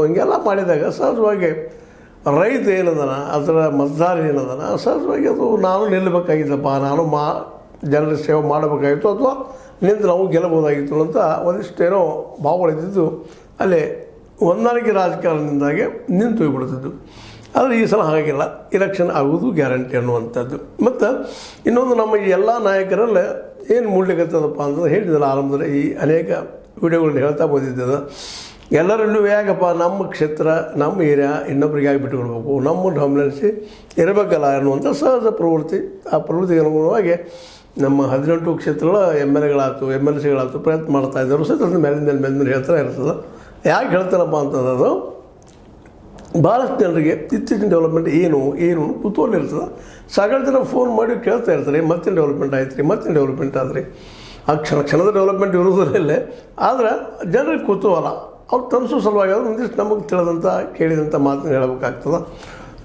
ಹಿಂಗೆಲ್ಲ ಮಾಡಿದಾಗ ಸಹಜವಾಗಿ ರೈತ ಏನದನ ಅದರ ಮತದಾರ ಏನದನ ಸಹಜವಾಗಿ ಅದು ನಾನು ನಿಲ್ಲಬೇಕಾಗಿದ್ದಪ್ಪ, ನಾನು ಜನರ ಸೇವೆ ಮಾಡಬೇಕಾಗಿತ್ತು ಅಥವಾ ನಿಂತು ನಾವು ಗೆಲ್ಲಬಹುದಾಗಿತ್ತು ಅಂತ ಒಂದಿಷ್ಟೇನೋ ಭಾವಗಳಿದ್ದು ಅಲ್ಲೇ ಹೊಂದಾಣಿಕೆ ರಾಜಕಾರಣದಿಂದಾಗಿ ನಿಂತು ಹೋಗ್ಬಿಡ್ತಿದ್ದು. ಆದರೆ ಈ ಸಲ ಹಾಗಿಲ್ಲ, ಇಲೆಕ್ಷನ್ ಆಗೋದು ಗ್ಯಾರಂಟಿ ಅನ್ನುವಂಥದ್ದು. ಮತ್ತು ಇನ್ನೊಂದು ನಮ್ಮ ಈ ಎಲ್ಲ ನಾಯಕರಲ್ಲೇ ಏನು ಮೂಡಲಿಕ್ಕತ್ತದಪ್ಪ ಅಂತಂದ್ರೆ ಹೇಳಿದ್ದಲ್ಲ ಆರಂಭದಲ್ಲಿ ಈ ಅನೇಕ ವಿಡಿಯೋಗಳನ್ನ ಹೇಳ್ತಾ ಬಂದಿದ್ದದ, ಎಲ್ಲರಲ್ಲೂ ಯಾಕಪ್ಪ ನಮ್ಮ ಕ್ಷೇತ್ರ ನಮ್ಮ ಏರಿಯಾ ಇನ್ನೊಬ್ಬರಿಗೆ ಬಿಟ್ಟುಕೊಡ್ಬೇಕು, ನಮ್ಮ ಡಾಮಿನೆನ್ಸಿ ಇರಬೇಕಲ್ಲ ಅನ್ನುವಂಥ ಸಹಜ ಪ್ರವೃತ್ತಿ. ಆ ಪ್ರವೃತ್ತಿಗೆ ಅನುಗುಣವಾಗಿ ನಮ್ಮ 18 ಕ್ಷೇತ್ರಗಳ MLAಗಳಾಯ್ತು MLCಗಳಾಯ್ತು ಪ್ರಯತ್ನ ಮಾಡ್ತಾ ಇದ್ದರು. ಸಹಿತ ಅದು ಮೇಲಿಂದ ಹೇಳ್ತಾ ಇರ್ತದೆ. ಯಾಕೆ ಹೇಳ್ತಾರಪ್ಪ ಅಂತಂದ್ರೆ ಭಾಳಷ್ಟು ಜನರಿಗೆ ಇತ್ತೀಚಿನ ಡೆವಲಪ್ಮೆಂಟ್ ಏನು ಕುತೂಹಲ ಇರ್ತದೆ. ಸಾಕಷ್ಟು ಜನ ಫೋನ್ ಮಾಡಿ ಕೇಳ್ತಾ ಇರ್ತಾರೆ, ಮತ್ತೇನು ಡೆವಲಪ್ಮೆಂಟ್ ಆಯ್ತು ರೀ, ಮತ್ತೇನು ಡೆವಲಪ್ಮೆಂಟ್ ಆದ್ರಿ. ಆ ಕ್ಷಣದ ಡೆವಲಪ್ಮೆಂಟ್ ಇರೋದ್ರಲ್ಲೇ ಆದರೆ ಜನರಿಗೆ ಕುತೂಹಲ ಅವ್ರು ತನಿಸೋ ಸಲುವಾಗಿ ಆದರೂ ಒಂದಿಷ್ಟು ನಮಗೆ ತಿಳಿದಂಥ ಕೇಳಿದಂಥ ಮಾತನ್ನು ಹೇಳಬೇಕಾಗ್ತದೆ.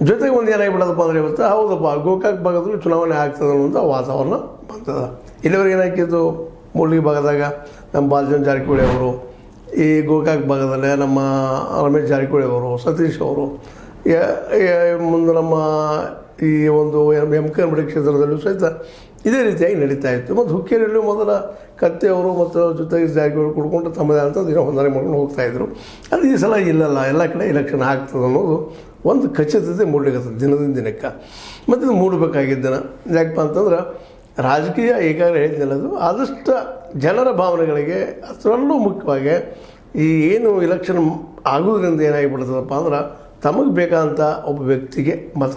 ಜೊತೆಗೆ ಒಂದು ಏನಾಗಿಬಿಡೋದಪ್ಪ ಅಂದರೆ ಇವತ್ತು ಹೌದಪ್ಪ ಗೋಕಾಕ್ ಭಾಗದಲ್ಲಿ ಚುನಾವಣೆ ಆಗ್ತದೆ ಅನ್ನುವಂಥ ವಾತಾವರಣ ಬಂತದೆ. ಇಲ್ಲಿವರೆಗೆ ಏನಾಕಿದ್ದು ಮೂಲಿಗೆ ಭಾಗದಾಗ ನಮ್ಮ ಬಾಲಚಂದ್ರ ಜಾರಕಿಹೊಳಿ ಅವರು, ಈ ಗೋಕಾಕ್ ಭಾಗದಲ್ಲೇ ನಮ್ಮ ರಮೇಶ್ ಜಾರಕಿಹೊಳಿ ಅವರು, ಸತೀಶ್ ಅವರು, ಮುಂದೆ ನಮ್ಮ ಈ ಒಂದು MKMಡಿ ಕ್ಷೇತ್ರದಲ್ಲೂ ಸಹಿತ ಇದೇ ರೀತಿಯಾಗಿ ನಡೀತಾ ಇತ್ತು. ಮತ್ತು ಹುಕ್ಕೇರಿಯಲ್ಲೂ ಮೊದಲ ಕತ್ತೆಯವರು ಮತ್ತು ಜೊತೆಗೆ ಜಾರಕಿಹೊಳಿ ಕೊಡ್ಕೊಂಡು ತಮ್ಮದೇ ಅಂಥದ್ದು ಏನೋ ಹೊಂದಾಣೆ ಮಾಡ್ಕೊಂಡು ಹೋಗ್ತಾಯಿದ್ರು. ಅದು ಈ ಸಲ ಇಲ್ಲಲ್ಲ, ಎಲ್ಲ ಕಡೆ ಎಲೆಕ್ಷನ್ ಆಗ್ತದೆ ಅನ್ನೋದು ಒಂದು ಖಚಿತತೆ ಮೂಡಲಿಕ್ಕತ್ತದೆ ದಿನದಿಂದ ದಿನಕ್ಕೆ. ಮತ್ತು ಇದು ಮೂಡಬೇಕಾಗಿದ್ದೇನೆ ಯಾಕಪ್ಪ ಅಂತಂದ್ರೆ ರಾಜಕೀಯ ಈಗಾಗಲೇ ಹೇಳಿದ್ನಲ್ಲ, ಅದು ಆದಷ್ಟು ಜನರ ಭಾವನೆಗಳಿಗೆ ಅದರಲ್ಲೂ ಮುಖ್ಯವಾಗಿ ಈ ಏನು ಇಲೆಕ್ಷನ್ ಆಗೋದ್ರಿಂದ ಏನಾಗಿಬಿಡ್ತದಪ್ಪ ಅಂದ್ರೆ ತಮಗೆ ಬೇಕಾದಂಥ ಒಬ್ಬ ವ್ಯಕ್ತಿಗೆ ಮತ